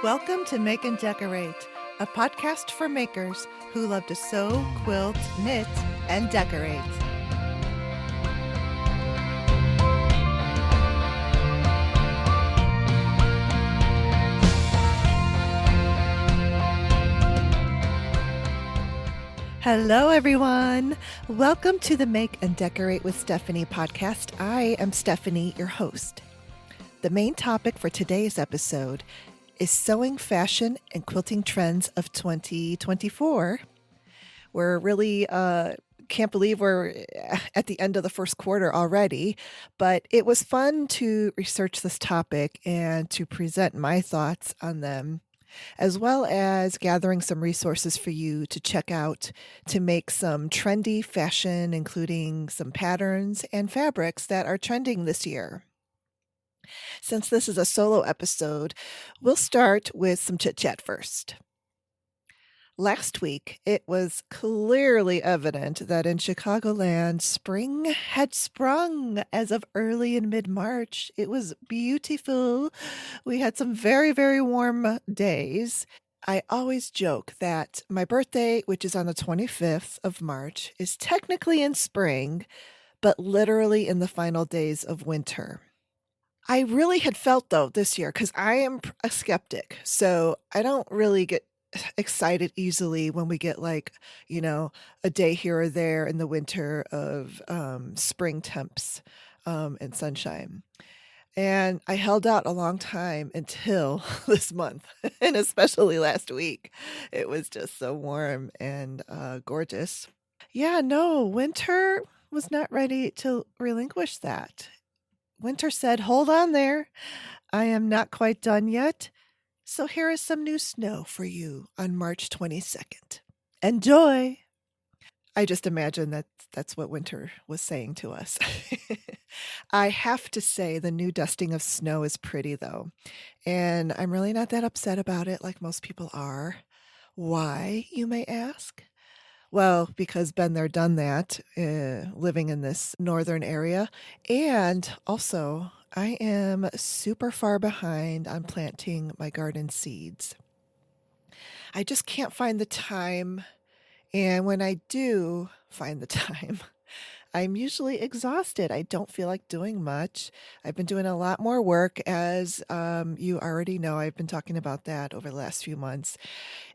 Welcome to Make and Decorate, a podcast for makers who love to sew, quilt, knit, and decorate. Hello, everyone. Welcome to the Make and Decorate with Stephanie podcast. I am Stephanie, your host. The main topic for today's episode is sewing fashion and quilting trends of 2024. We're really can't believe we're at the end of the first quarter already, but it was fun to research this topic and to present my thoughts on them, as well as gathering some resources for you to check out to make some trendy fashion, including some patterns and fabrics that are trending this year. Since this is a solo episode, we'll start with some chit chat first. Last week, it was clearly evident that in Chicagoland, spring had sprung as of early and mid-March. It was beautiful. We had some very, very warm days. I always joke that my birthday, which is on the 25th of March, is technically in spring, but literally in the final days of winter. I really had felt, though, this year, because I am a skeptic, so I don't really get excited easily when we get a day here or there in the winter of spring temps and sunshine. And I held out a long time until this month, and especially last week. It was just so warm and gorgeous. Yeah, no, winter was not ready to relinquish that. Winter said, "Hold on there. I am not quite done yet. So here is some new snow for you on March 22nd. Enjoy." I just imagine that that's what winter was saying to us. I have to say the new dusting of snow is pretty, though, and I'm really not that upset about it like most people are. Why, you may ask? Well, because been there, done that, living in this northern area. And also, I am super far behind on planting my garden seeds. I just can't find the time. And when I do find the time, I'm usually exhausted. I don't feel like doing much. I've been doing a lot more work, as you already know. I've been talking about that over the last few months.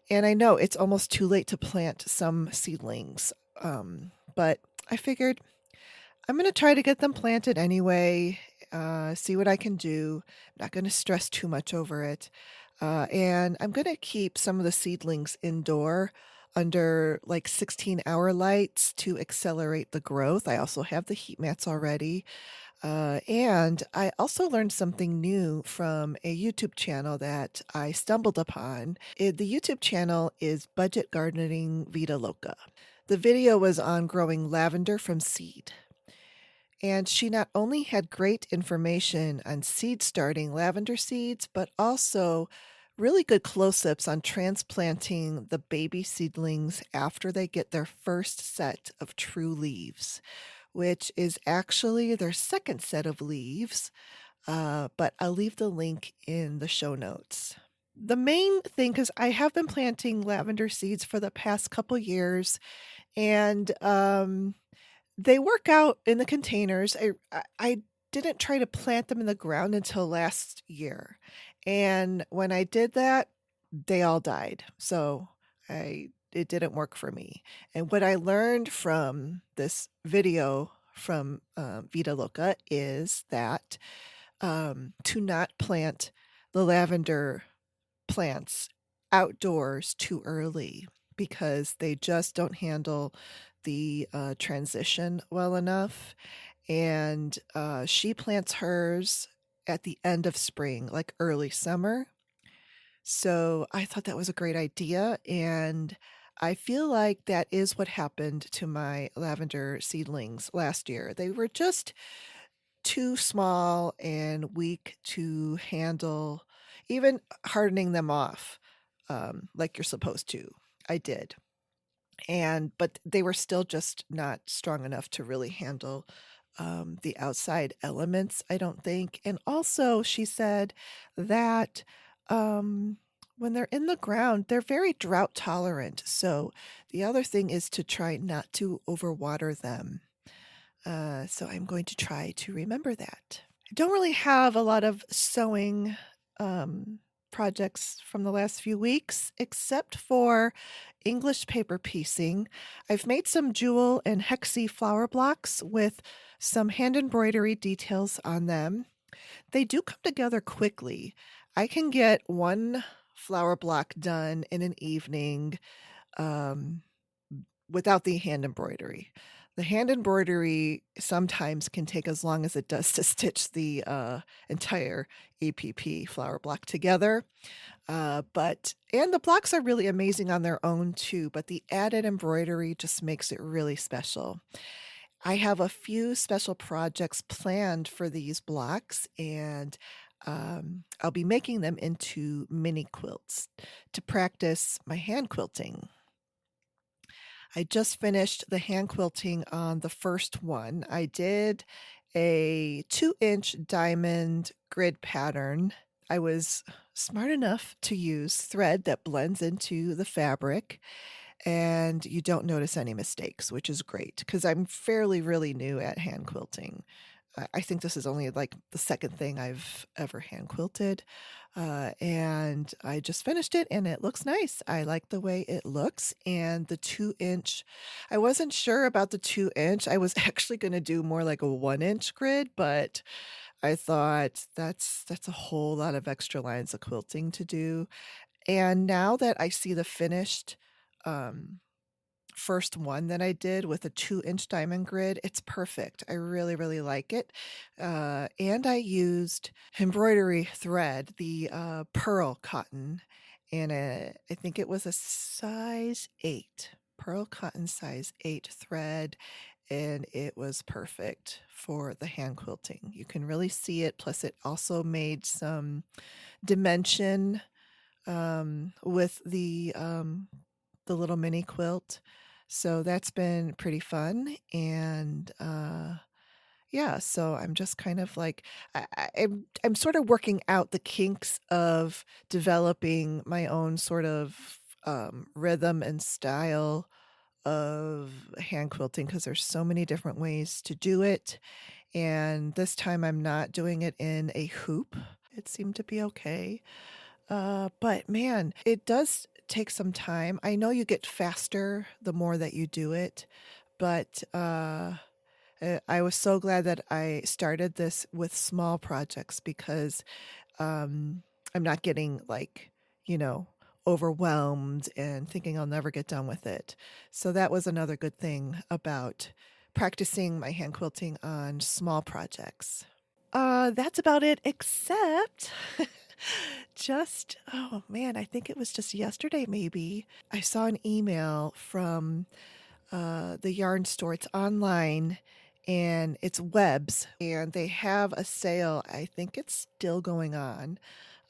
And I know it's almost too late to plant some seedlings, but I figured I'm going to try to get them planted anyway, see what I can do. I'm not going to stress too much over it. And I'm going to keep some of the seedlings indoor under like 16-hour lights to accelerate the growth. I also have the heat mats already. And I also learned something new from a YouTube channel that I stumbled upon. The YouTube channel is Budget Gardening Vita Loca. The video was on growing lavender from seed. And she not only had great information on seed starting lavender seeds, but also really good close-ups on transplanting the baby seedlings after they get their first set of true leaves, which is actually their second set of leaves, but I'll leave the link in the show notes. The main thing, because I have been planting lavender seeds for the past couple years, and they work out in the containers. I didn't try to plant them in the ground until last year, and when I did that, they all died. So it didn't work for me. And what I learned from this video from Vita Loca is that to not plant the lavender plants outdoors too early, because they just don't handle the transition well enough. And she plants hers at the end of spring, like early summer. So I thought that was a great idea, and I feel like that is what happened to my lavender seedlings last year. They were just too small and weak to handle even hardening them off, like you're supposed to. I did. But they were still just not strong enough to really handle the outside elements, I don't think. And also, she said that when they're in the ground, they're very drought tolerant. So the other thing is to try not to overwater them. So I'm going to try to remember that. I don't really have a lot of sewing um, projects from the last few weeks, except for English paper piecing. I've made some jewel and hexie flower blocks with some hand embroidery details on them. They do come together quickly. I can get one flower block done in an evening um, without the hand embroidery. The hand embroidery sometimes can take as long as it does to stitch the entire EPP flower block together. And the blocks are really amazing on their own too, but the added embroidery just makes it really special. I have a few special projects planned for these blocks, and I'll be making them into mini quilts to practice my hand quilting. I just finished the hand quilting on the first one. I did a 2-inch diamond grid pattern. I was smart enough to use thread that blends into the fabric, and you don't notice any mistakes, which is great because I'm fairly really new at hand quilting. I think this is only like the second thing I've ever hand quilted. And I just finished it and it looks nice. I like the way it looks. And the 2-inch, I wasn't sure about the 2-inch. I was actually going to do more like a 1-inch grid, but I thought that's a whole lot of extra lines of quilting to do. And now that I see the finished um, first one that I did with a 2-inch diamond grid, it's perfect. I really, really like it. And I used embroidery thread, the pearl cotton, and I think it was a size 8, pearl cotton size 8 thread, and it was perfect for the hand quilting. You can really see it. Plus, it also made some dimension with the little mini quilt. So that's been pretty fun. And yeah, so I'm just kind of like I'm sort of working out the kinks of developing my own sort of rhythm and style of hand quilting because there's so many different ways to do it. And this time I'm not doing it in a hoop. It seemed to be okay. But man, it does take some time. I know you get faster the more that you do it, but I was so glad that I started this with small projects because I'm not getting like, you know, overwhelmed and thinking I'll never get done with it. So that was another good thing about practicing my hand quilting on small projects. That's about it, except just, oh man, I think it was just yesterday maybe. I saw an email from the yarn store. It's online and it's Webs, and they have a sale. I think it's still going on.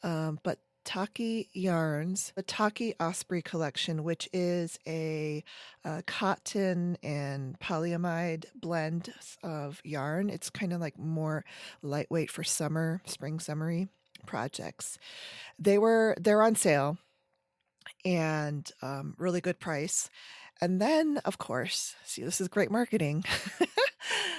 But Taki Yarns, the Taki Osprey collection, which is a cotton and polyamide blend of yarn. It's kind of like more lightweight for summer, spring, summery projects. They're on sale and really good price. And then, of course, see, this is great marketing.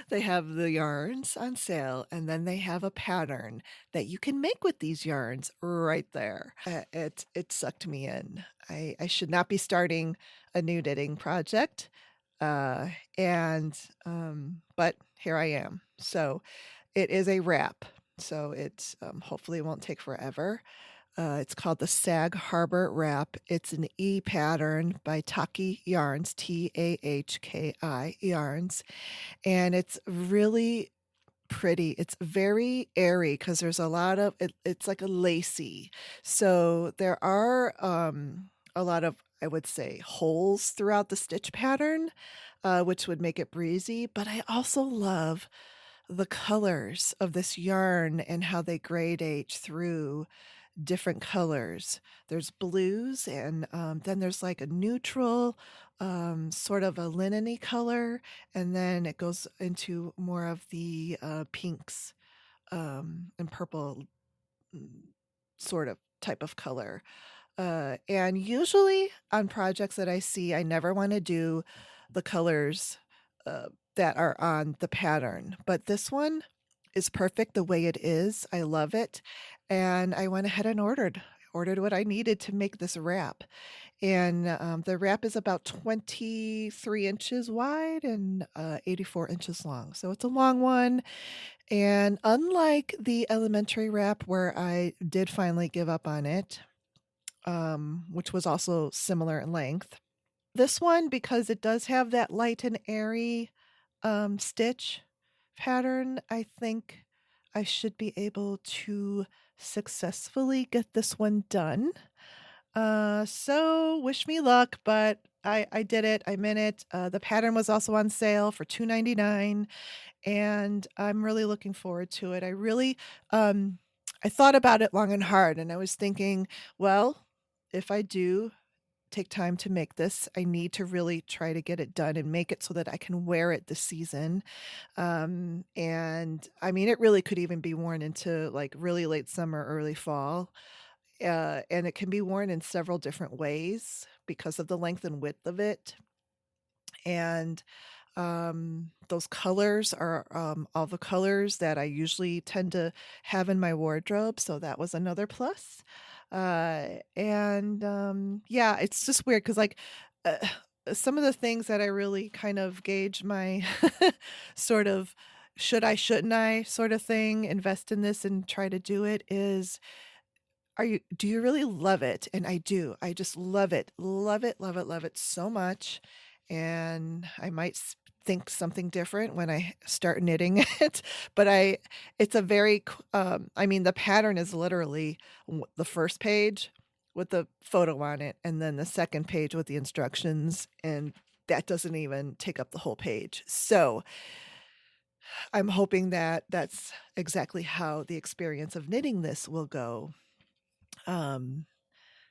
They have the yarns on sale, and then they have a pattern that you can make with these yarns right there. It sucked me in. I should not be starting a new knitting project, uh, and but here I am. So it is a wrap. So it hopefully won't take forever. It's called the Sag Harbor Wrap. It's an E pattern by Taki Yarns, Tahki Yarns, and it's really pretty. It's very airy because there's a lot of it's like a lacy. So there are a lot of, I would say, holes throughout the stitch pattern, which would make it breezy. But I also love the colors of this yarn and how they gradate through different colors. There's blues, and then there's like a neutral, sort of a linen-y color, and then it goes into more of the pinks and purple, mm, sort of type of color. And usually on projects that I see, I never want to do the colors uh, that are on the pattern. But this one is perfect the way it is. I love it. And I went ahead and ordered what I needed to make this wrap. And the wrap is about 23 inches wide and 84 inches long. So it's a long one. And unlike the elementary wrap where I did finally give up on it, which was also similar in length. This one, because it does have that light and airy stitch pattern, I think I should be able to successfully get this one done. So wish me luck, but I did it. I'm in it. The pattern was also on sale for $2.99, and I'm really looking forward to it. Um, I thought about it long and hard, and I was thinking, well, if I do take time to make this, I need to really try to get it done and make it so that I can wear it this season. And I mean, it really could even be worn into like really late summer, early fall. And it can be worn in several different ways because of the length and width of it. And those colors are all the colors that I usually tend to have in my wardrobe, so that was another plus. And yeah, it's just weird because like uh, some of the things that I really kind of gauge my sort of should I, shouldn't I sort of thing, invest in this and try to do it is do you really love it? And I do. I just love it. Love it, love it, love it so much. And I might think something different when I start knitting it, but it's a very, I mean, the pattern is literally the first page with the photo on it, and then the second page with the instructions, and that doesn't even take up the whole page. So I'm hoping that that's exactly how the experience of knitting this will go. Um,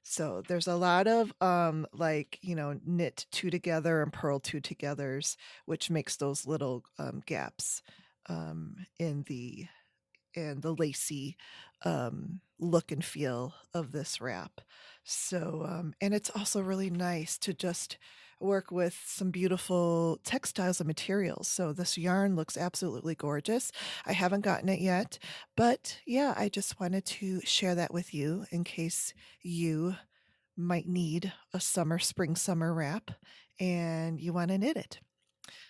so there's a lot of like, knit two together and purl two togethers, which makes those little gaps in the lacy look and feel of this wrap. So and it's also really nice to just work with some beautiful textiles and materials. So this yarn looks absolutely gorgeous. I haven't gotten it yet, but yeah, I just wanted to share that with you in case you might need a spring summer wrap and you want to knit it.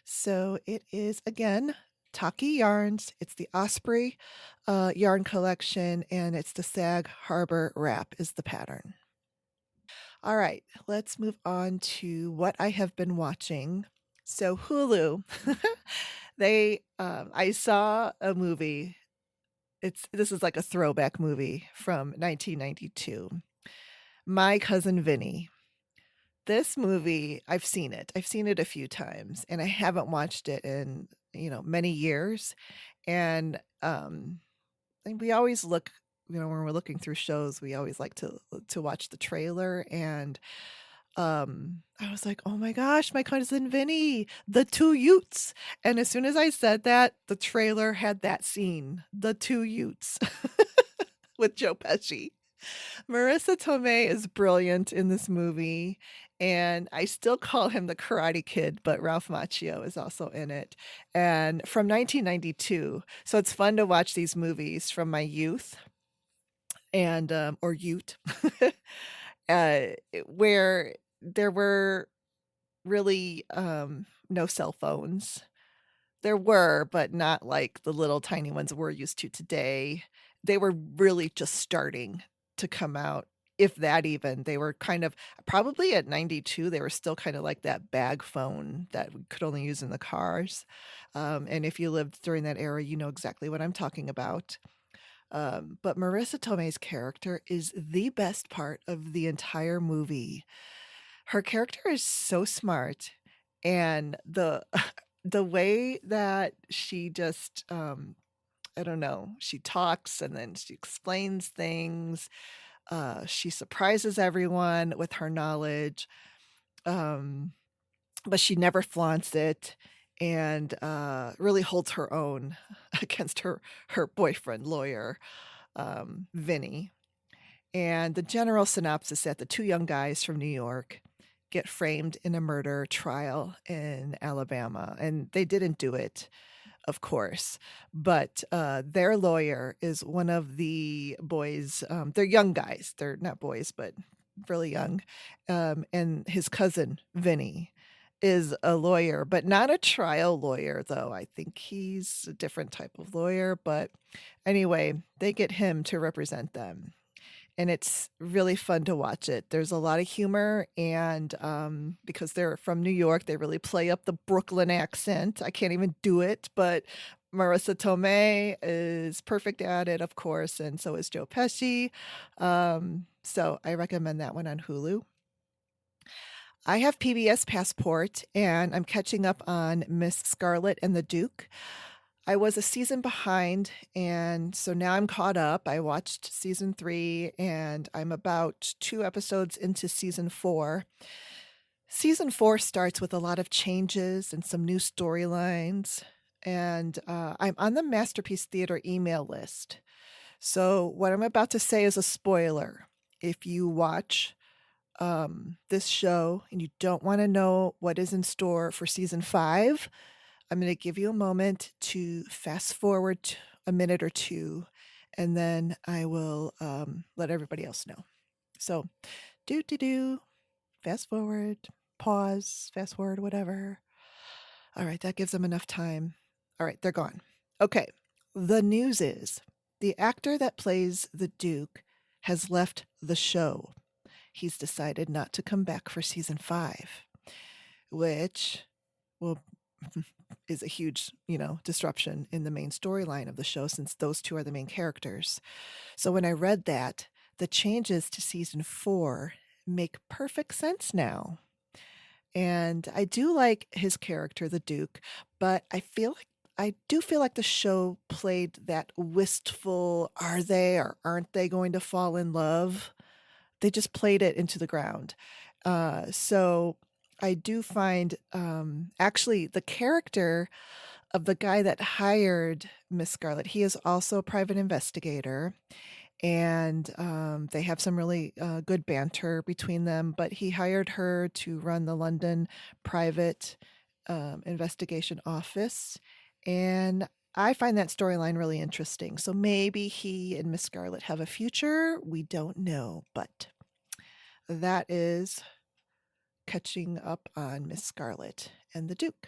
So it is again Taki Yarns. It's the Osprey yarn collection, and it's the Sag Harbor wrap is the pattern. All right, let's move on to what I have been watching. So Hulu, I saw a movie. This is like a throwback movie from 1992. My Cousin Vinny. This movie, I've seen it. I've seen it a few times, and I haven't watched it in, many years. And and we always look, when we're looking through shows, we always like to watch the trailer. And I was like, oh my gosh, my cousin Vinny, the two Utes. And as soon as I said that, the trailer had that scene, the two Utes with Joe Pesci. Marissa Tomei is brilliant in this movie, and I still call him the Karate Kid, but Ralph Macchio is also in it. And from 1992, so it's fun to watch these movies from my youth and or Ute, uh, where there were really no cell phones. There were, but not like the little tiny ones we're used to today. They were really just starting to come out, if that even. They were kind of probably at 92, they were still kind of like that bag phone that we could only use in the cars. And if you lived during that era, you know exactly what I'm talking about. But Marissa Tomei's character is the best part of the entire movie. Her character is so smart, and the way that she just I don't know, she talks and then she explains things. She surprises everyone with her knowledge, um, but she never flaunts it, and really holds her own against her boyfriend lawyer, Vinny. And the general synopsis that the two young guys from New York get framed in a murder trial in Alabama. And they didn't do it, of course, but their lawyer is one of the boys. They're young guys. They're not boys, but really young. And his cousin, Vinny, is a lawyer, but not a trial lawyer, though. I think he's a different type of lawyer. But anyway, they get him to represent them, and it's really fun to watch it. There's a lot of humor, and because they're from New York, they really play up the Brooklyn accent. I can't even do it, but Marissa Tomei is perfect at it, of course, and so is Joe Pesci. So I recommend that one on Hulu. I have PBS Passport, and I'm catching up on Miss Scarlet and the Duke. I was a season behind, and so now I'm caught up. I watched season 3, and I'm about 2 episodes into season 4. Season 4 starts with a lot of changes and some new storylines, and I'm on the Masterpiece Theater email list. So what I'm about to say is a spoiler. If you watch this show and you don't want to know what is in store for season 5, I'm going to give you a moment to fast forward a minute or two, and then I will let everybody else know. So, fast forward, pause, fast forward, whatever. All right, that gives them enough time. All right, they're gone. Okay, the news is the actor that plays the Duke has left the show. He's decided not to come back for season 5, which will is a huge, disruption in the main storyline of the show since those two are the main characters. So when I read that, the changes to season 4 make perfect sense now. And I do like his character, the Duke, but I do feel like the show played that wistful, are they or aren't they going to fall in love? They just played it into the ground. So I do find actually the character of the guy that hired Miss Scarlet, he is also a private investigator. And they have some really good banter between them. But he hired her to run the London private investigation office. And I find that storyline really interesting. So maybe he and Miss Scarlet have a future. We don't know. But that is catching up on Miss Scarlet and the Duke.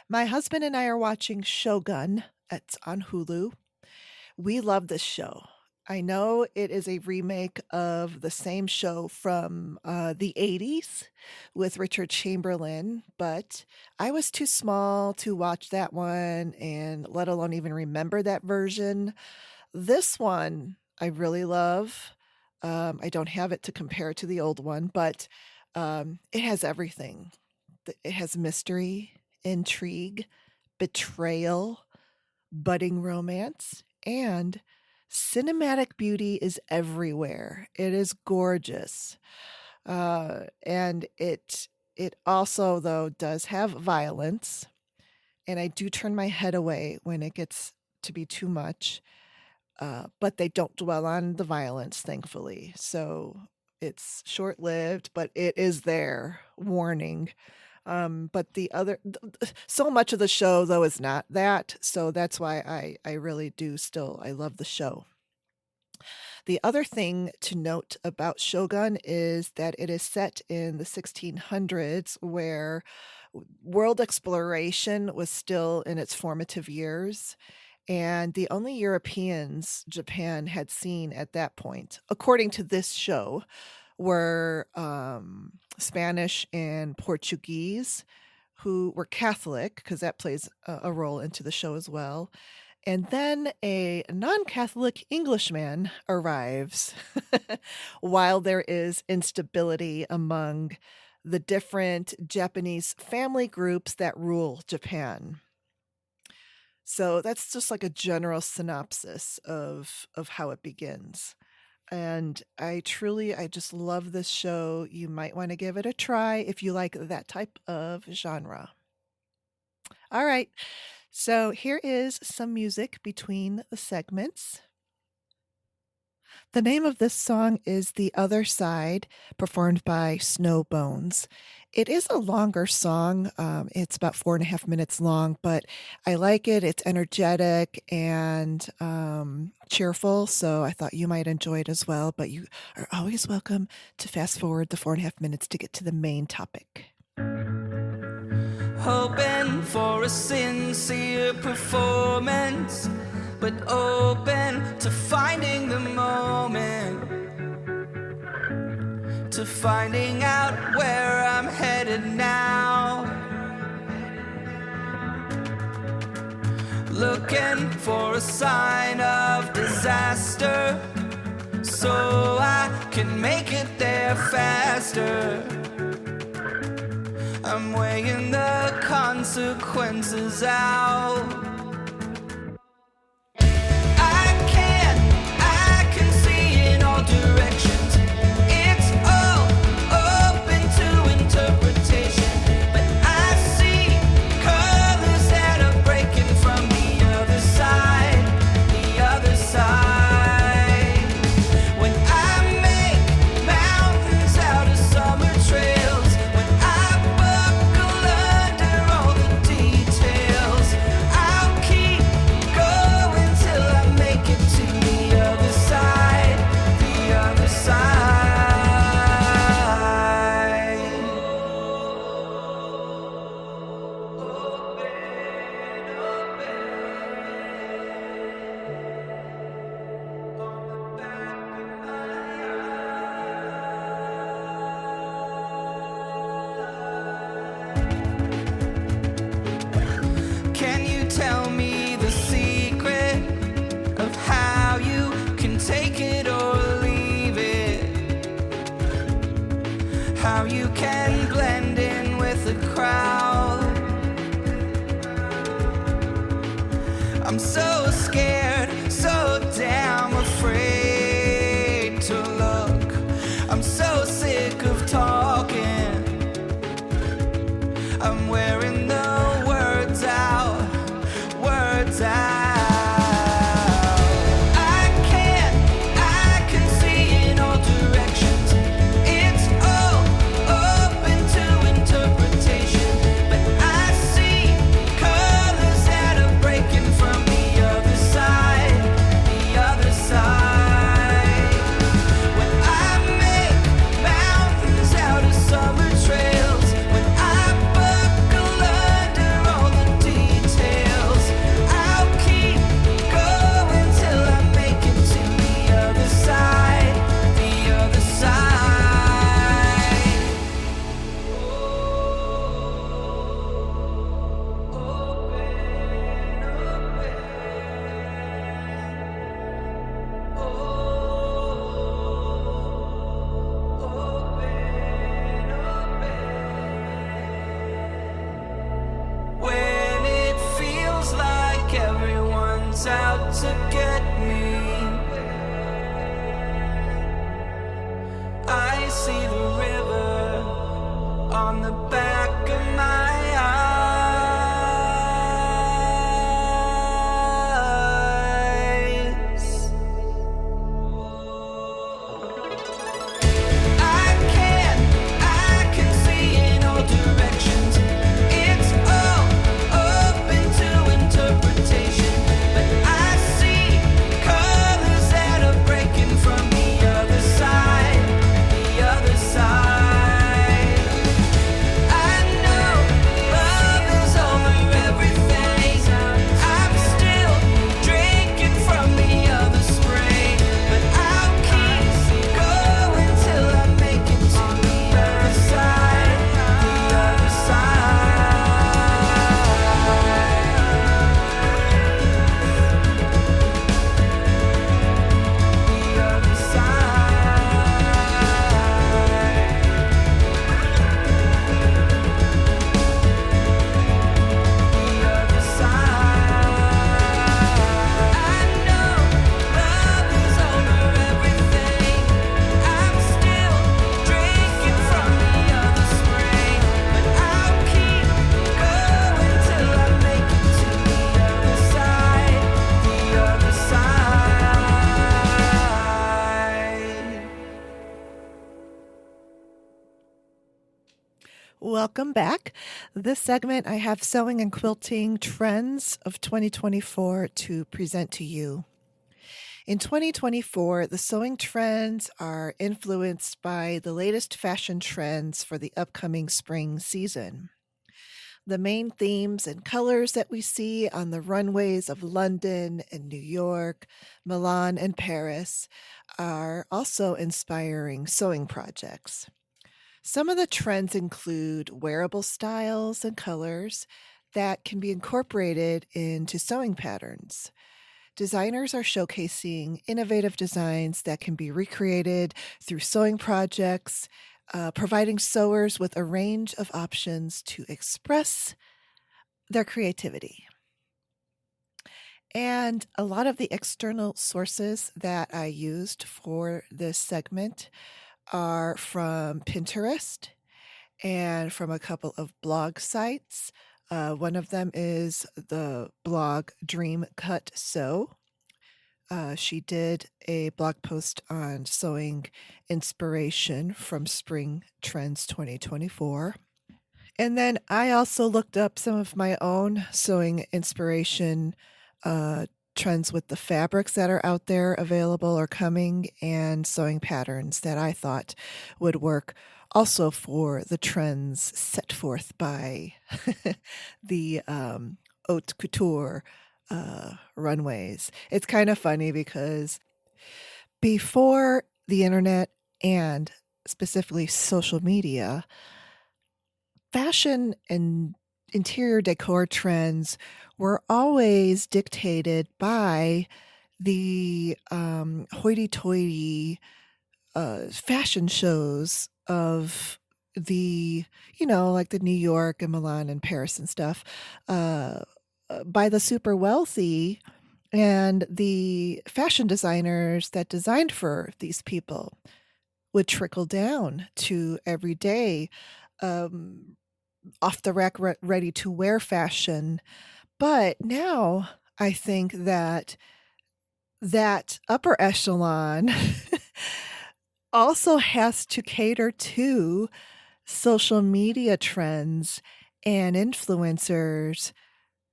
My husband and I are watching Shogun. It's on Hulu. We love this show. I know it is a remake of the same show from the 80s with Richard Chamberlain, but I was too small to watch that one and let alone even remember that version. This one I really love. I don't have it to compare to the old one, but it has everything. It has mystery, intrigue, betrayal, budding romance, and cinematic beauty is everywhere. It is gorgeous. And it also though does have violence, and I do turn my head away when it gets to be too much. But they don't dwell on the violence, thankfully. So it's short lived, but it is there. Warning. But so much of the show though is not that. So that's why I really do still, I love the show. The other thing to note about Shogun is that it is set in the 1600s where world exploration was still in its formative years. And the only Europeans Japan had seen at that point, according to this show, were Spanish and Portuguese, who were Catholic, because that plays a role into the show as well. And then a non Catholic Englishman arrives while there is instability among the different Japanese family groups that rule Japan. So that's just like a general synopsis of how it begins. And I just love this show. You might want to give it a try if you like that type of genre. All right. So here is some music between the segments. The name of this song is The Other Side, performed by Snow Bones. It is a longer song. It's about 4.5 minutes long, but I like it. It's energetic and cheerful, so I thought you might enjoy it as well. But you are always welcome to fast forward the 4.5 minutes to get to the main topic. Hoping for a sincere performance, but open to finding the moment, to finding out where I'm headed now. Looking for a sign of disaster, so I can make it there faster. I'm weighing the consequences out. I can see in all directions. It's all open to interpretation, but I see colors that are breaking from the other side, the other side. When I make mountains out of summer trails, when I buckle under all the details, I'll keep going till I make it to the other side, the other side. Can you tell me the secret of how you can take it or leave it? How you can blend in with the crowd? I'm so scared, so damn afraid to look. I'm so sick of talking. I'm wearing the words out, words out. I can see in all directions. It's all open to interpretation, but I see colors that are breaking from the other side, the other side. When I make mountains out of summer trails, when I buckle under all the details, I'll keep going till I make it to the other side, the other side. When it feels like everyone's out to get me, I see the river on the back of my eyes. I can see in all directions. It's all open to interpretation, but I see colors that are breaking from the other side, the other side. Welcome back. This segment, I have sewing and quilting trends of 2024 to present to you. In 2024, the sewing trends are influenced by the latest fashion trends for the upcoming spring season. The main themes and colors that we see on the runways of London and New York, Milan, and Paris are also inspiring sewing projects. Some of the trends include wearable styles and colors that can be incorporated into sewing patterns. Designers are showcasing innovative designs that can be recreated through sewing projects, providing sewers with a range of options to express their creativity. And a lot of the external sources that I used for this segment are from Pinterest and from a couple of blog sites. One of them is the blog Dream Cut Sew. She did a blog post on sewing inspiration from Spring Trends 2024. And then I also looked up some of my own sewing inspiration trends with the fabrics that are out there available or coming, and sewing patterns that I thought would work also for the trends set forth by the haute couture runways. It's kind of funny because before the internet and specifically social media, fashion and interior decor trends were always dictated by the hoity-toity fashion shows of the, like the New York and Milan and Paris and stuff, by the super wealthy and the fashion designers that designed for these people would trickle down to everyday off the rack, ready to wear fashion. But now I think that upper echelon also has to cater to social media trends, and influencers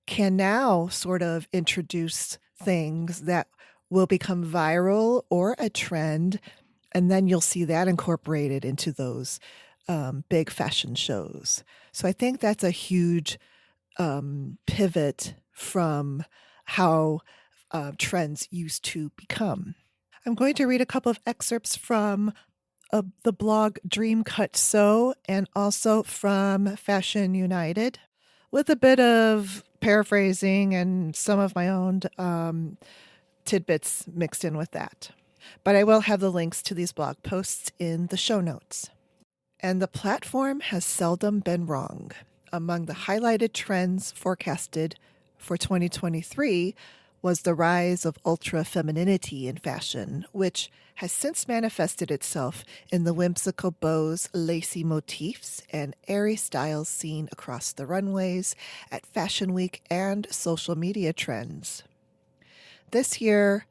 can now sort of introduce things that will become viral or a trend, and then you'll see that incorporated into those big fashion shows. So I think that's a huge pivot from how trends used to become. I'm going to read a couple of excerpts from the blog Dream Cut Sew and also from Fashion United, with a bit of paraphrasing and some of my own tidbits mixed in with that. But I will have the links to these blog posts in the show notes. And the platform has seldom been wrong. Among the highlighted trends forecasted for 2023 was the rise of ultra-femininity in fashion, which has since manifested itself in the whimsical bows, lacy motifs, and airy styles seen across the runways at Fashion Week and social media trends. This year,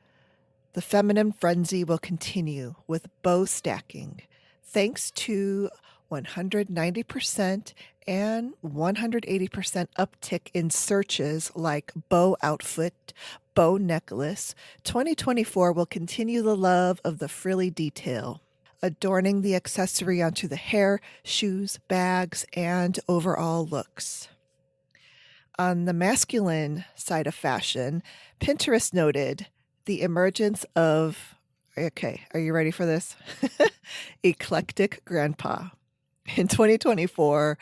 the feminine frenzy will continue with bow stacking, thanks to 190% and 180% uptick in searches like bow outfit, bow necklace. 2024 will continue the love of the frilly detail, adorning the accessory onto the hair, shoes, bags, and overall looks. On the masculine side of fashion, Pinterest noted the emergence of, okay, are you ready for this? Eclectic grandpa. In 2024,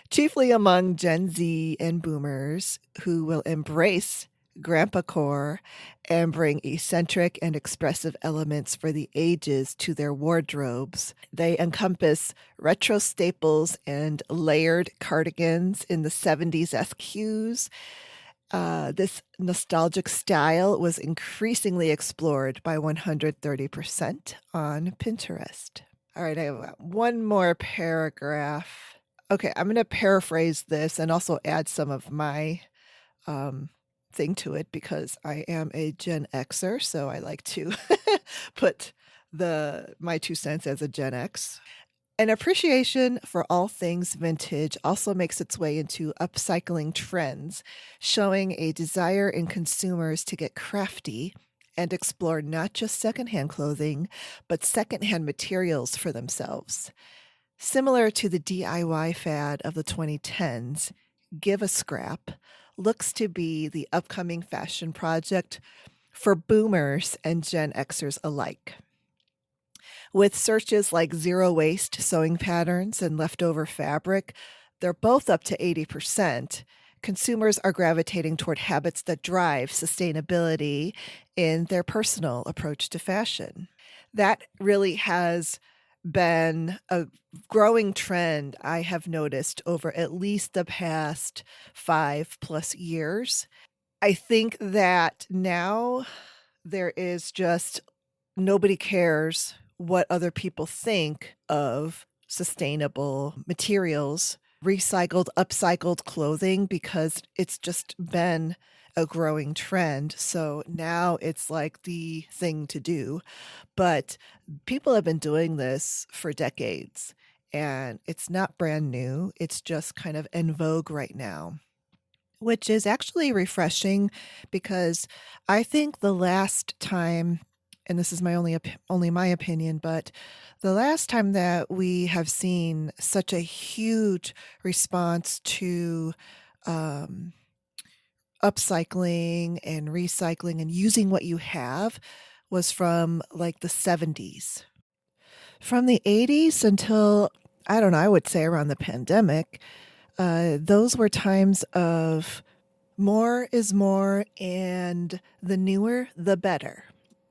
chiefly among Gen Z and boomers who will embrace grandpa core and bring eccentric and expressive elements for the ages to their wardrobes. They encompass retro staples and layered cardigans in the 70s-esque hues. This nostalgic style was increasingly explored by 130% on Pinterest. All right, I have one more paragraph. Okay, I'm going to paraphrase this and also add some of my thing to it because I am a Gen Xer, so I like to put my 2 cents as a Gen X. An appreciation for all things vintage also makes its way into upcycling trends, showing a desire in consumers to get crafty and explore not just secondhand clothing, but secondhand materials for themselves. Similar to the DIY fad of the 2010s, Give a Scrap looks to be the upcoming fashion project for boomers and Gen Xers alike. With searches like zero waste sewing patterns and leftover fabric, they're both up to 80%. Consumers are gravitating toward habits that drive sustainability in their personal approach to fashion. That really has been a growing trend I have noticed over at least the past 5+ years. I think that now there is just nobody cares what other people think of sustainable materials, recycled, upcycled clothing, because it's just been a growing trend. So now it's like the thing to do. But people have been doing this for decades, and it's not brand new. It's just kind of en vogue right now, which is actually refreshing because I think the last time, and this is my only my opinion, but the last time that we have seen such a huge response to um, upcycling and recycling and using what you have was from like the 70s. From the 80s until, I don't know, I would say around the pandemic, those were times of more is more, and the newer, the better.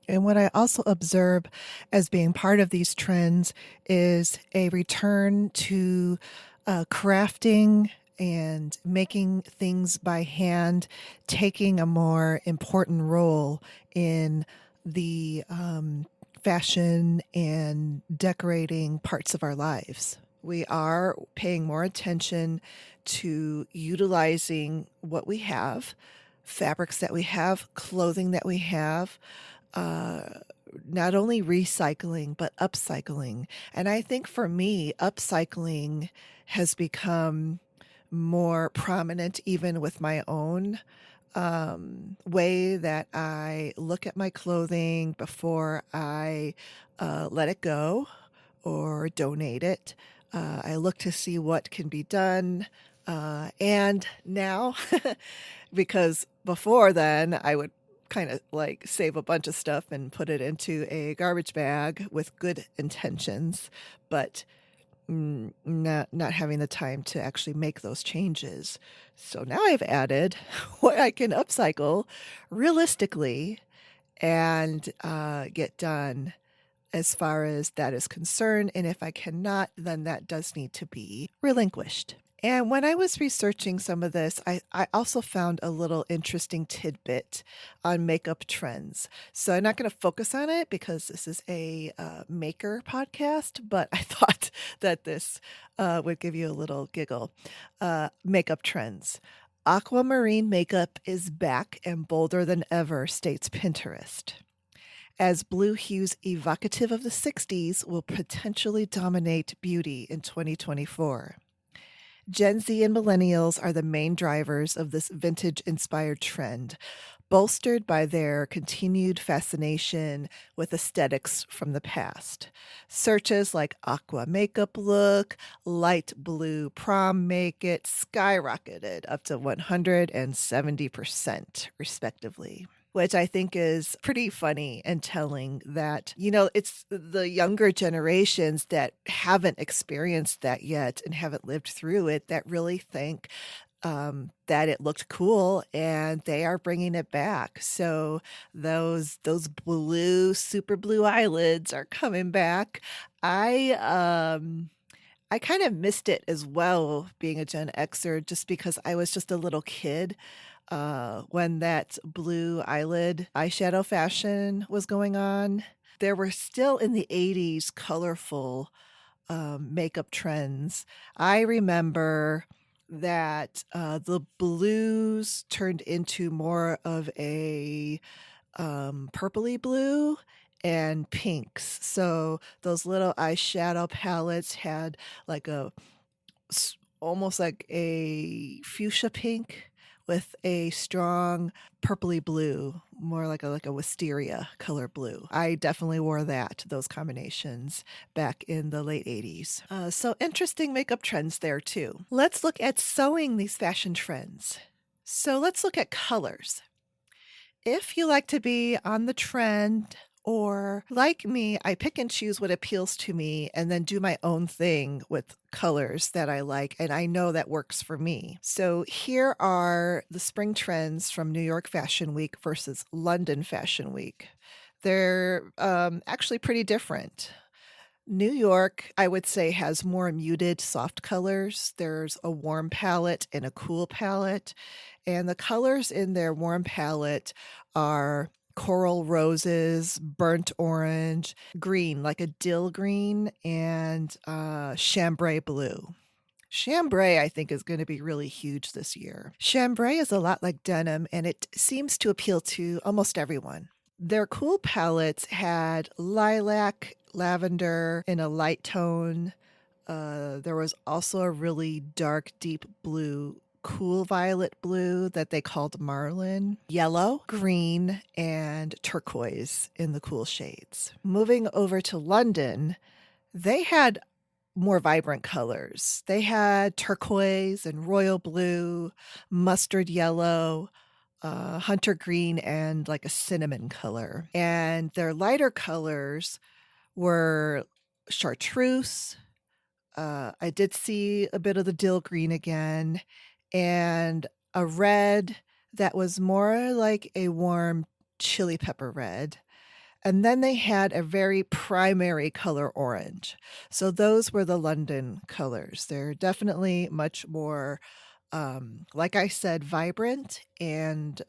And what I also observe as being part of these trends is a return to crafting and making things by hand, taking a more important role in the fashion and decorating parts of our lives. We are paying more attention to utilizing what we have, fabrics that we have, clothing that we have, uh, not only recycling, but upcycling. And I think for me, upcycling has become more prominent even with my own way that I look at my clothing before I let it go or donate it. I look to see what can be done. And now, because before then, I would kind of like save a bunch of stuff and put it into a garbage bag with good intentions, but not having the time to actually make those changes. So now I've added what I can upcycle realistically and get done as far as that is concerned. And if I cannot, then that does need to be relinquished. And when I was researching some of this, I also found a little interesting tidbit on makeup trends. So I'm not going to focus on it because this is a maker podcast, but I thought that this would give you a little giggle. Makeup trends. Aquamarine makeup is back and bolder than ever, states Pinterest, as blue hues evocative of the 60s will potentially dominate beauty in 2024. Gen Z and millennials are the main drivers of this vintage inspired trend, bolstered by their continued fascination with aesthetics from the past. Searches like aqua makeup look, light blue prom make it skyrocketed up to 170%, respectively, which I think is pretty funny and telling that, it's the younger generations that haven't experienced that yet and haven't lived through it that really think that it looked cool and they are bringing it back. So those blue, super blue eyelids are coming back. I kind of missed it as well, being a Gen Xer, just because I was just a little kid when that blue eyelid eyeshadow fashion was going on. There were still in the 80s colorful makeup trends. I remember that the blues turned into more of a purpley blue, and pinks. So those little eyeshadow palettes had like almost like a fuchsia pink with a strong purpley blue, more like a wisteria color blue. I definitely wore those combinations back in the late 80s. So interesting makeup trends there too. Let's look at sewing these fashion trends. So let's look at colors. If you like to be on the trend, or like me, I pick and choose what appeals to me and then do my own thing with colors that I like, and I know that works for me. So here are the spring trends from New York Fashion Week versus London Fashion Week. They're actually pretty different. New York, I would say, has more muted soft colors. There's a warm palette and a cool palette. And the colors in their warm palette are coral roses, burnt orange, green, like a dill green, and chambray blue. Chambray, I think, is going to be really huge this year. Chambray is a lot like denim, and it seems to appeal to almost everyone. Their cool palettes had lilac, lavender in a light tone. There was also a really dark, deep blue, cool violet blue that they called marlin, yellow, green, and turquoise in the cool shades. Moving over to London, they had more vibrant colors. They had turquoise and royal blue, mustard yellow, hunter green, and like a cinnamon color. And their lighter colors were chartreuse. I did see a bit of the dill green again, and a red that was more like a warm chili pepper red. And then they had a very primary color orange. So those were the London colors. They're definitely much more, like I said, vibrant and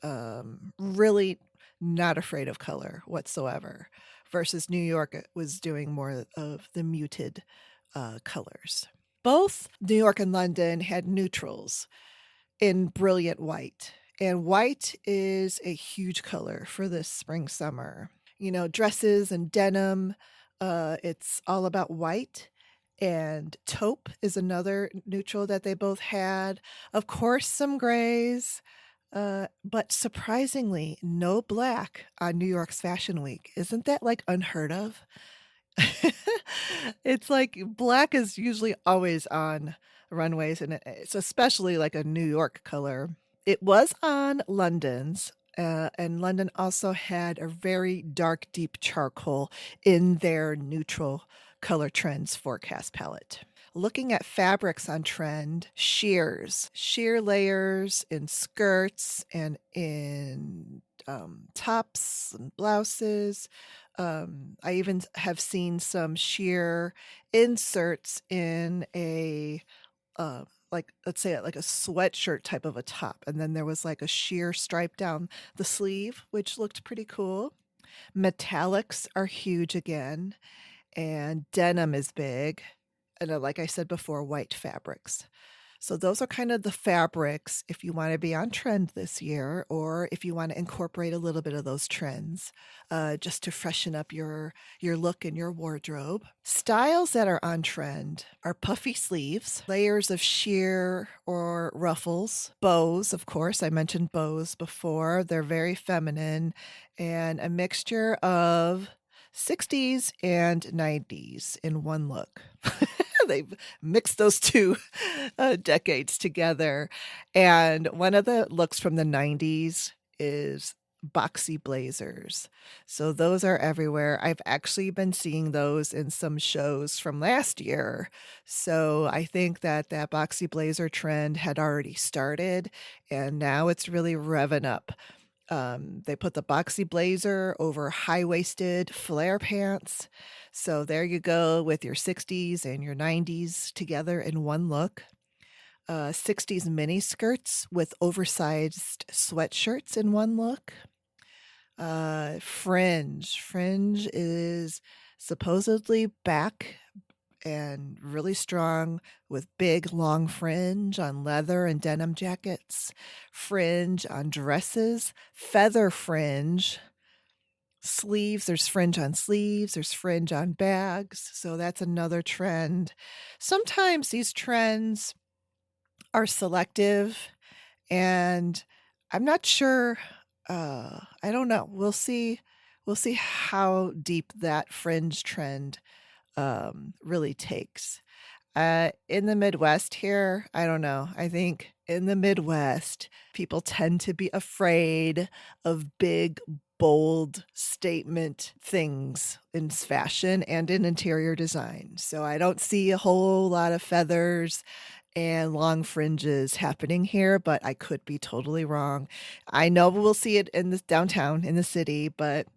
really not afraid of color whatsoever. Versus New York was doing more of the muted colors. Both New York and London had neutrals in brilliant white. And white is a huge color for this spring summer. You know, dresses and denim, it's all about white. And taupe is another neutral that they both had. Of course, some grays, but surprisingly, no black on New York's Fashion Week. Isn't that like unheard of? It's like black is usually always on runways, and it's especially like a New York color. It was on London's, and London also had a very dark, deep charcoal in their neutral color trends forecast palette. Looking at fabrics on trend, sheer layers in skirts and in tops and blouses. I even have seen some sheer inserts in a like, let's say like a sweatshirt type of a top, and then there was like a sheer stripe down the sleeve, which looked pretty cool. Metallics are huge again, and denim is big, and like I said before, white fabrics. So those are kind of the fabrics if you want to be on trend this year, or if you want to incorporate a little bit of those trends, just to freshen up your look and your wardrobe. Styles that are on trend are puffy sleeves, layers of sheer or ruffles, bows, of course. I mentioned bows before. They're very feminine, and a mixture of 60s and 90s in one look. They've mixed those two decades together. And one of the looks from the 90s is boxy blazers. So those are everywhere. I've actually been seeing those in some shows from last year. So I think that boxy blazer trend had already started, and now it's really revving up. They put the boxy blazer over high-waisted flare pants. So there you go with your 60s and your 90s together in one look. 60s mini skirts with oversized sweatshirts in one look. Fringe. Fringe is supposedly back and really strong, with big long fringe on leather and denim jackets, fringe on dresses, feather fringe. sleeves. There's fringe on sleeves, there's fringe on bags. So that's another trend. Sometimes these trends are selective, and I'm not sure. I don't know. We'll see how deep that fringe trend really takes. In the Midwest here, I don't know. I think in the Midwest, people tend to be afraid of big, bold statement things in fashion and in interior design. So I don't see a whole lot of feathers and long fringes happening here, but I could be totally wrong. I know we'll see it in the downtown in the city, but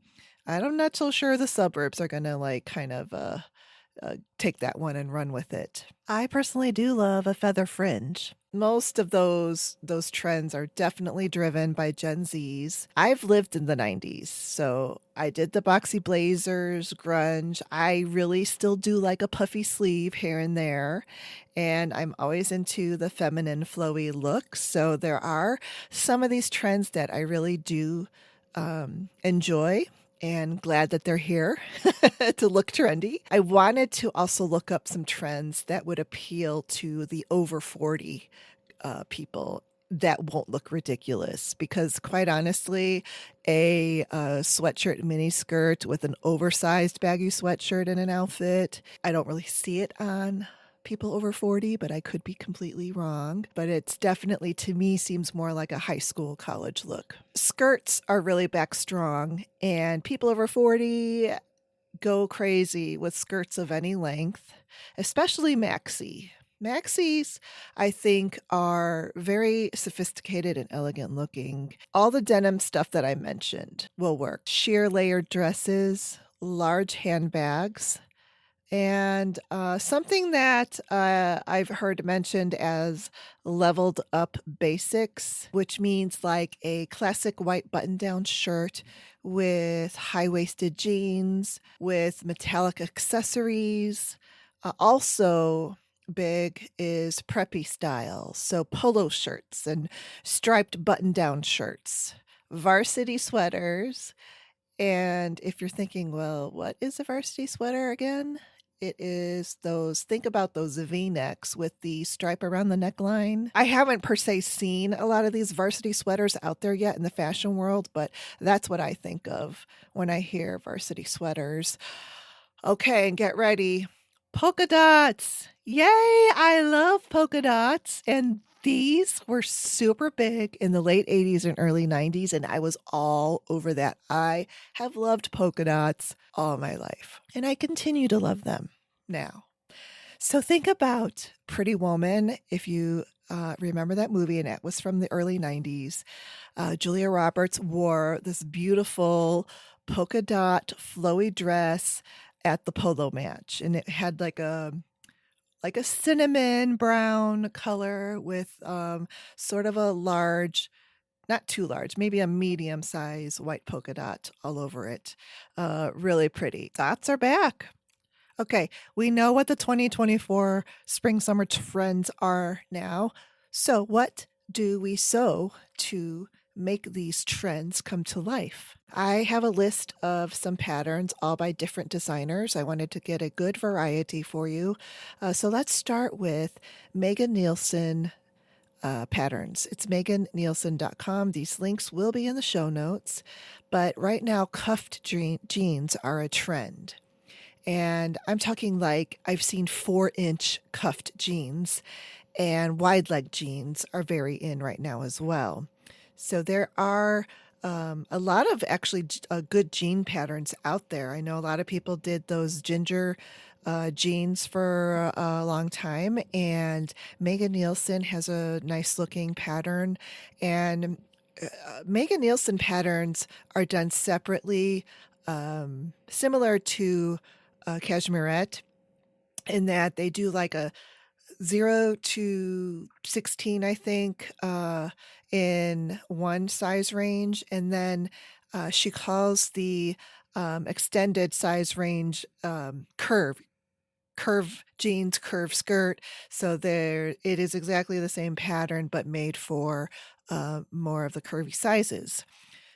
I'm not so sure the suburbs are gonna like kind of take that one and run with it. I personally do love a feather fringe. Most of those trends are definitely driven by Gen Zs. I've lived in the 90s, so I did the boxy blazers, grunge. I really still do like a puffy sleeve here and there, and I'm always into the feminine flowy looks. So there are some of these trends that I really do enjoy and glad that they're here to look trendy. I wanted to also look up some trends that would appeal to the over 40 people that won't look ridiculous, because quite honestly, a sweatshirt mini skirt with an oversized baggy sweatshirt and an outfit, I don't really see it on people over 40, but I could be completely wrong. But it's definitely, to me, seems more like a high school, college look. Skirts are really back strong, and people over 40 go crazy with skirts of any length, especially maxi. Maxis, I think, are very sophisticated and elegant looking. All the denim stuff that I mentioned will work. Sheer layered dresses, large handbags, and something that I've heard mentioned as leveled up basics, which means like a classic white button down shirt with high waisted jeans, with metallic accessories. Also, big is preppy style. So, polo shirts and striped button down shirts, varsity sweaters. And if you're thinking, well, what is a varsity sweater again? It is those, think about those V-necks with the stripe around the neckline. I haven't per se seen a lot of these varsity sweaters out there yet in the fashion world, but that's what I think of when I hear varsity sweaters. Okay, and get ready. Polka dots. Yay, I love polka dots. And these were super big in the late 80s and early 90s, and I was all over that. I have loved polka dots all my life, and I continue to love them now. So think about Pretty Woman, if you remember that movie, and it was from the early 90s. Julia Roberts wore this beautiful polka dot flowy dress at the polo match, and it had like a cinnamon brown color with sort of a large, not too large, maybe a medium size white polka dot all over it. Really pretty. Dots are back. Okay, we know what the 2024 spring summer trends are now. So, what do we sew to make these trends come to life? I have a list of some patterns, all by different designers. I wanted to get a good variety for you. So, let's start with Megan Nielsen patterns. It's megannielsen.com. These links will be in the show notes. But right now, cuffed jeans are a trend. And I'm talking like I've seen 4-inch cuffed jeans, and wide leg jeans are very in right now as well. So there are a lot of actually good jean patterns out there. I know a lot of people did those ginger jeans for a long time, and Megan Nielsen has a nice looking pattern. And Megan Nielsen patterns are done separately, similar to Cashmerette, in that they do like a 0 to 16, I think, in one size range. And then she calls the extended size range curve jeans, curve skirt. So there, it is exactly the same pattern, but made for more of the curvy sizes.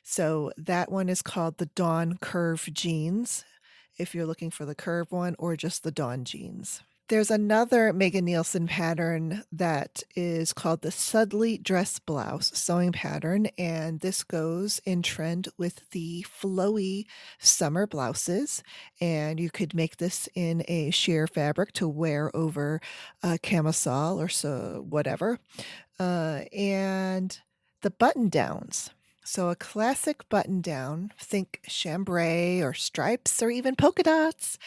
So that one is called the Dawn Curve Jeans, if you're looking for the curve one, or just the Dawn jeans. There's another Megan Nielsen pattern that is called the Sudley Dress Blouse sewing pattern, and this goes in trend with the flowy summer blouses. And you could make this in a sheer fabric to wear over a camisole or so whatever. And the button downs. So a classic button down, think chambray or stripes or even polka dots.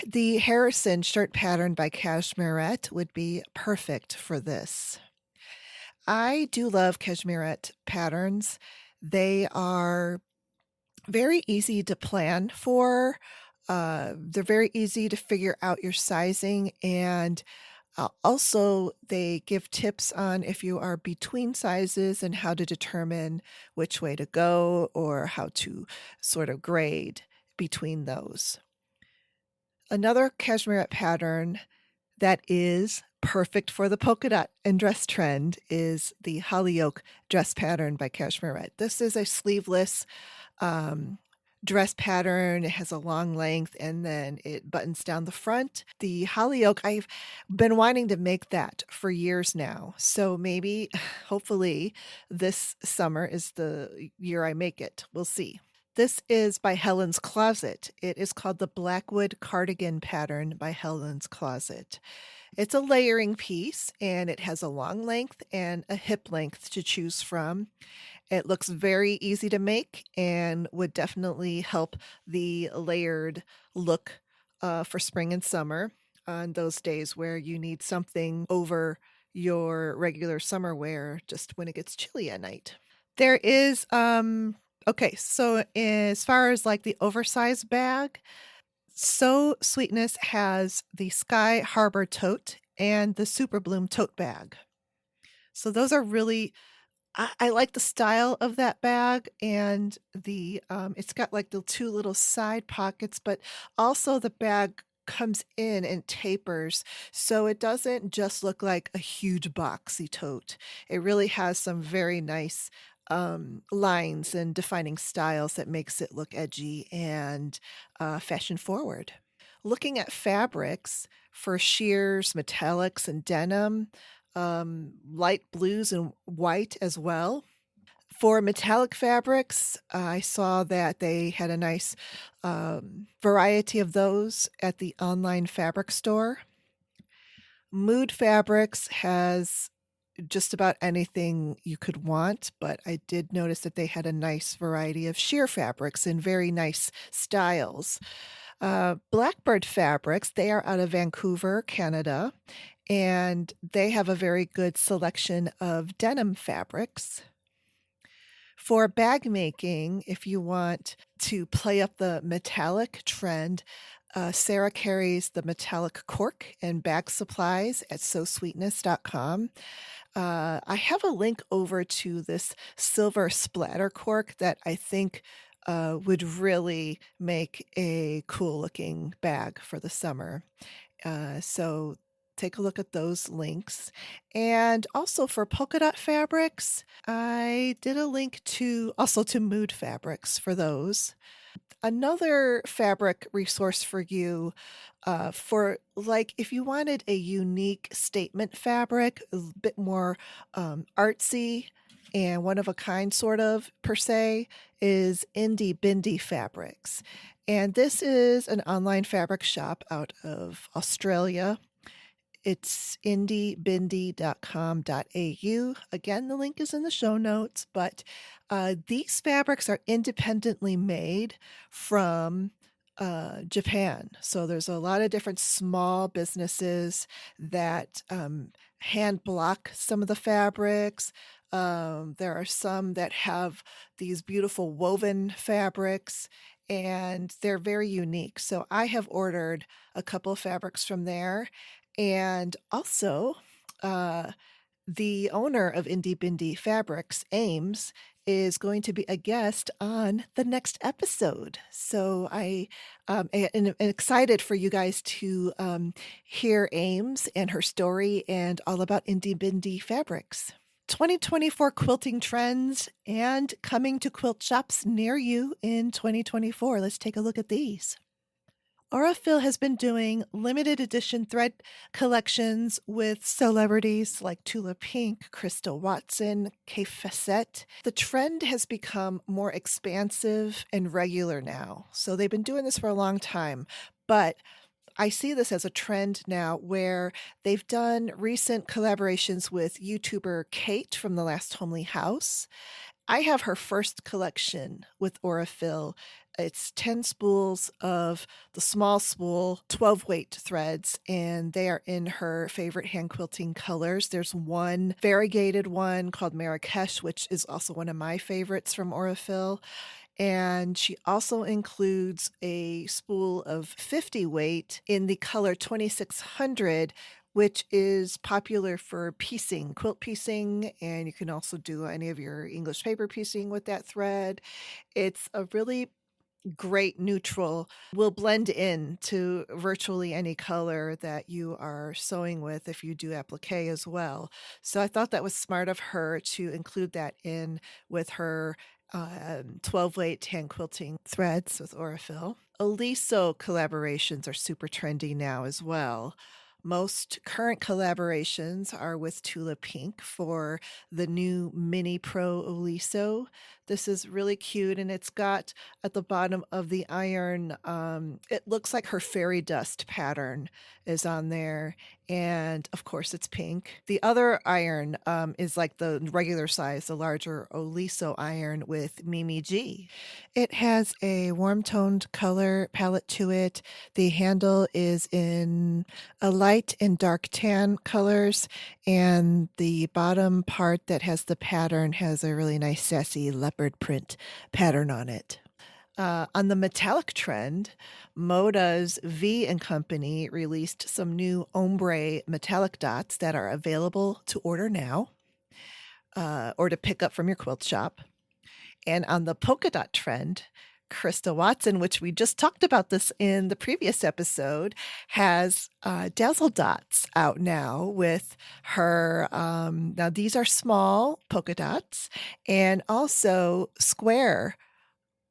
The Harrison shirt pattern by Cashmerette would be perfect for this. I do love Cashmerette patterns. They are very easy to plan for. They're very easy to figure out your sizing, and also they give tips on if you are between sizes and how to determine which way to go or how to sort of grade between those. Another cashmere pattern that is perfect for the polka dot and dress trend is the Hollyoak dress pattern by Cashmerette. This is a sleeveless dress pattern. It has a long length and then it buttons down the front. The Hollyoak, I've been wanting to make that for years now. So maybe, hopefully, this summer is the year I make it. We'll see. This is by Helen's Closet. It is called the Blackwood Cardigan pattern by Helen's Closet. It's a layering piece and it has a long length and a hip length to choose from. It looks very easy to make and would definitely help the layered look for spring and summer on those days where you need something over your regular summer wear just when it gets chilly at night. There is okay, so as far as like the oversized bag, So Sweetness has the Sky Harbor tote and the Super Bloom tote bag. So those are really I like the style of that bag and the it's got like the two little side pockets, but also the bag comes in and tapers, so it doesn't just look like a huge boxy tote. It really has some very nice lines and defining styles that makes it look edgy and fashion forward. Looking at fabrics for sheers, metallics, and denim, light blues and white as well. For metallic fabrics, I saw that they had a nice variety of those at the online fabric store. Mood Fabrics has just about anything you could want, but I did notice that they had a nice variety of sheer fabrics in very nice styles. Blackbird Fabrics, they are out of Vancouver, Canada, and they have a very good selection of denim fabrics. For bag making, if you want to play up the metallic trend, Sarah carries the metallic cork and bag supplies at sewsweetness.com. I have a link over to this silver splatter cork that I think would really make a cool looking bag for the summer. So take a look at those links. And also for polka dot fabrics, I did a link to also to Mood Fabrics for those. Another fabric resource for you for like if you wanted a unique statement fabric, a bit more artsy and one of a kind sort of per se, is Indie Bindi Fabrics. And this is an online fabric shop out of Australia. It's indiebindi.com.au. Again, the link is in the show notes, but these fabrics are independently made from Japan. So there's a lot of different small businesses that hand block some of the fabrics. There are some that have these beautiful woven fabrics, and they're very unique. So I have ordered a couple of fabrics from there. And also, the owner of Indie Bindi Fabrics, Ames, is going to be a guest on the next episode. So I am excited for you guys to hear Ames and her story and all about Indie Bindi Fabrics. 2024 quilting trends and coming to quilt shops near you in 2024. Let's take a look at these. Aurifil has been doing limited edition thread collections with celebrities like Tula Pink, Krista Watson, Kay Fassett. The trend has become more expansive and regular now. So they've been doing this for a long time, but I see this as a trend now where they've done recent collaborations with YouTuber Kate from The Last Homely House. I have her first collection with Aurifil. It's 10 spools of the small spool 12 weight threads, and they are in her favorite hand quilting colors. There's one variegated one called Marrakesh, which is also one of my favorites from Aurifil. And she also includes a spool of 50 weight in the color 2600, which is popular for piecing, quilt piecing, and you can also do any of your English paper piecing with that thread. It's a really great neutral, will blend in to virtually any color that you are sewing with if you do applique as well. So I thought that was smart of her to include that in with her 12 weight hand quilting threads with Aurifil. Oliso collaborations are super trendy now as well. Most current collaborations are with Tula Pink for the new Mini Pro Oliso. This is really cute, and it's got at the bottom of the iron, it looks like her fairy dust pattern is on there, and of course it's pink. The other iron is like the regular size, the larger Oliso iron with Mimi G. It has a warm toned color palette to it. The handle is in a light and dark tan colors, and the bottom part that has the pattern has a really nice sassy leopard print pattern on it. On the metallic trend, Moda's V and Company released some new ombre metallic dots that are available to order now or to pick up from your quilt shop. And on the polka dot trend, Krista Watson, which we just talked about this in the previous episode, has dazzle dots out now with her. Now, these are small polka dots and also square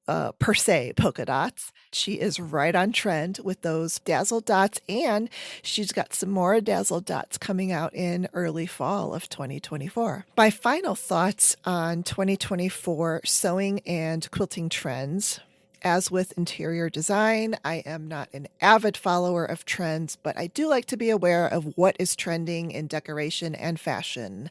per se polka dots. She is right on trend with those dazzle dots, and she's got some more dazzle dots coming out in early fall of 2024. My final thoughts on 2024 sewing and quilting trends. As with interior design, I am not an avid follower of trends, but I do like to be aware of what is trending in decoration and fashion.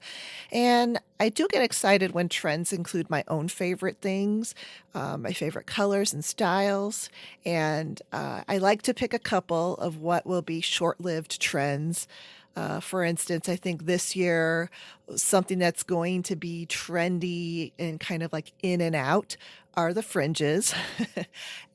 And I do get excited when trends include my own favorite things, my favorite colors and styles. And I like to pick a couple of what will be short lived trends. For instance, I think this year, something that's going to be trendy and kind of like in and out are the fringes.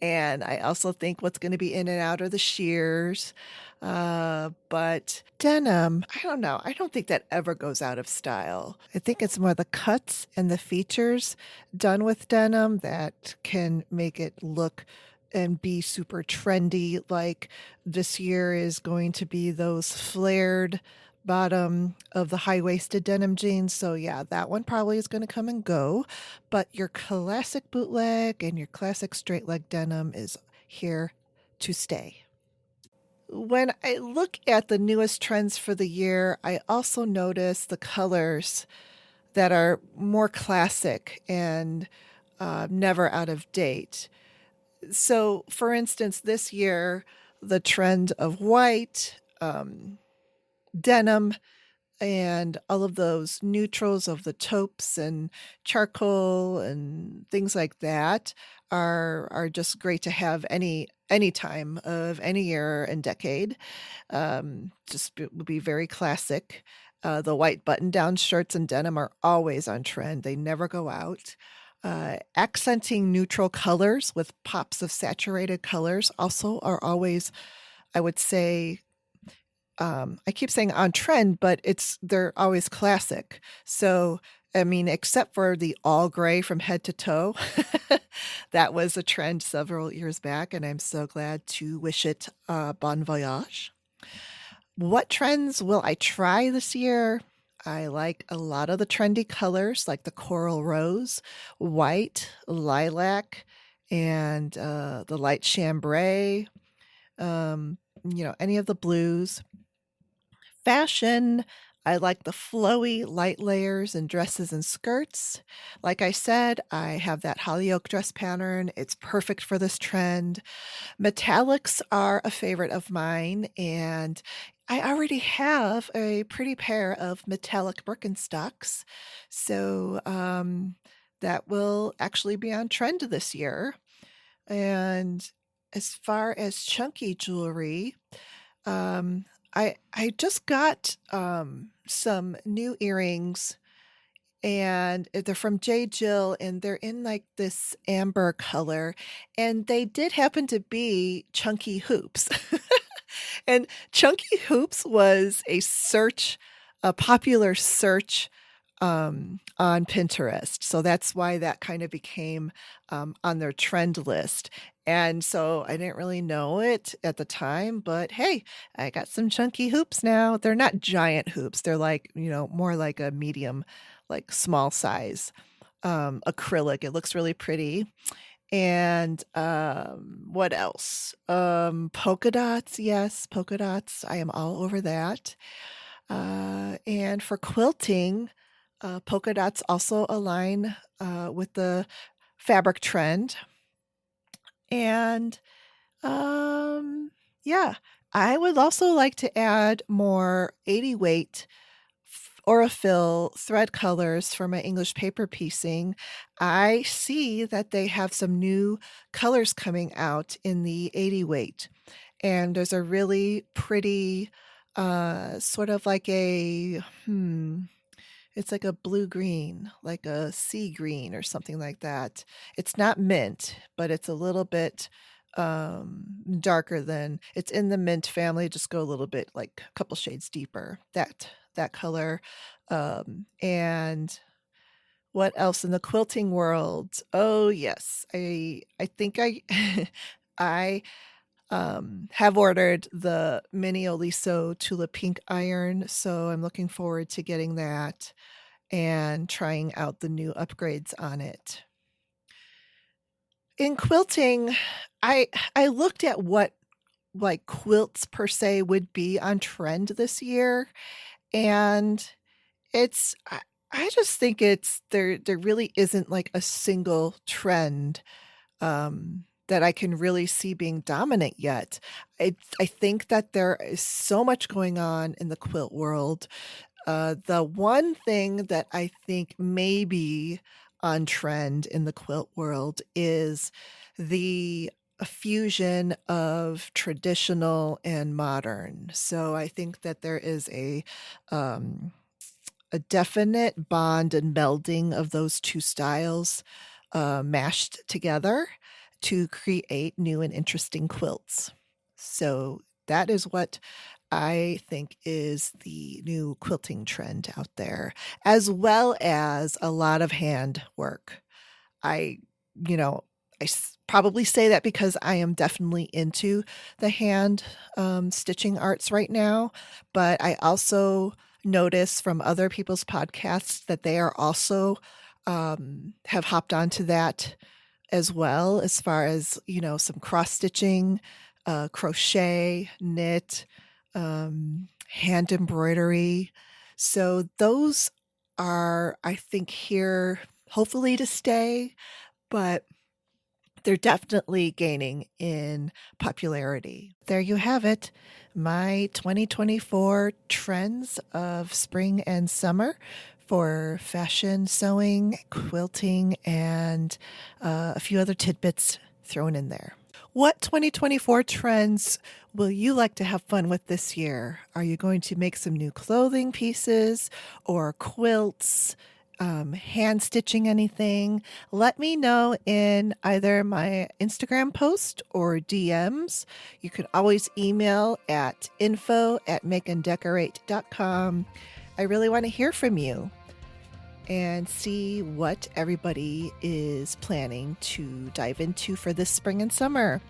And I also think what's going to be in and out are the sheers. But denim, I don't know. I don't think that ever goes out of style. I think it's more the cuts and the features done with denim that can make it look and be super trendy. Like this year is going to be those flared bottom of the high-waisted denim jeans. So yeah, that one probably is going to come and go. But your classic bootleg and your classic straight leg denim is here to stay. When I look at the newest trends for the year, I also notice the colors that are more classic and never out of date. So, for instance, this year, the trend of white, denim, and all of those neutrals of the taupes and charcoal and things like that are just great to have any time of any year and decade. Would be very classic. The white button-down shirts and denim are always on trend. They never go out. Accenting neutral colors with pops of saturated colors also are always, I would say, I keep saying on trend, but they're always classic. So, I mean, except for the all gray from head to toe, that was a trend several years back, and I'm so glad to wish it bon voyage. What trends will I try this year? I like a lot of the trendy colors like the coral rose, white, lilac, and the light chambray, any of the blues. Fashion, I like the flowy light layers in dresses and skirts. Like I said, I have that Hollyoak dress pattern. It's perfect for this trend. Metallics are a favorite of mine, and I already have a pretty pair of metallic Birkenstocks. So that will actually be on trend this year. And as far as chunky jewelry, um, I just got some new earrings, and they're from J. Jill, and they're in like this amber color, and they did happen to be chunky hoops. And chunky hoops was a popular search on Pinterest. So that's why that kind of became on their trend list. And so I didn't really know it at the time, but hey, I got some chunky hoops now. They're not giant hoops. They're like, more like a medium, like small size acrylic. It looks really pretty. And what else? Polka dots. Yes, polka dots. I am all over that. And for quilting, polka dots also align with the fabric trend. And yeah, I would also like to add more 80 weight Aurifil thread colors for my English paper piecing. I see that they have some new colors coming out in the 80 weight. And there's a really pretty, sort of like it's like a blue-green, like a sea green or something like that. It's not mint, but it's a little bit darker than it's in the mint family. Just go a little bit, like a couple shades deeper. That color. And what else in the quilting world? Oh yes, I think I I have ordered the Mini Oliso Tulip Pink iron, so I'm looking forward to getting that and trying out the new upgrades on it. In quilting, I looked at what like quilts per se would be on trend this year, and it's I just think it's there really isn't like a single trend that I can really see being dominant yet. I think that there is so much going on in the quilt world. The one thing that I think may be on trend in the quilt world is the fusion of traditional and modern. So I think that there is a definite bond and melding of those two styles mashed together to create new and interesting quilts. So that is what I think is the new quilting trend out there, as well as a lot of hand work. I, you know, probably say that because I am definitely into the hand stitching arts right now, but I also notice from other people's podcasts that they are also have hopped onto that as well, as far as some cross stitching, crochet, knit, hand embroidery. So those are, I think, here hopefully to stay, but they're definitely gaining in popularity. There you have it, my 2024 trends of spring and summer for fashion, sewing, quilting, and a few other tidbits thrown in there. What 2024 trends will you like to have fun with this year? Are you going to make some new clothing pieces or quilts? Hand stitching anything? Let me know in either my Instagram post or DMs. You can always email at info@makeanddecorate.com. I really want to hear from you and see what everybody is planning to dive into for this spring and summer.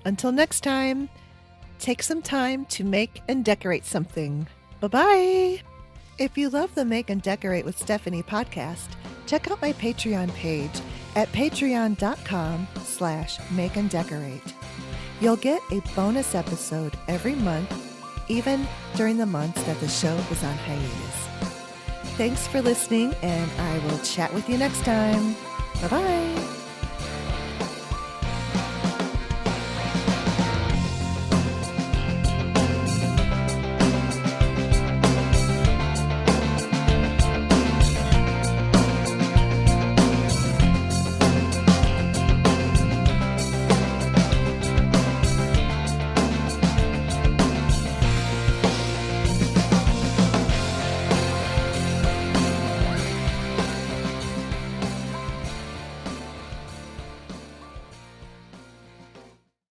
Until next time, take some time to make and decorate something. Bye-bye. If you love the Make and Decorate with Stephanie podcast, check out my Patreon page at patreon.com/makeanddecorate. You'll get a bonus episode every month, even during the months that the show is on hiatus. Thanks for listening, and I will chat with you next time. Bye-bye.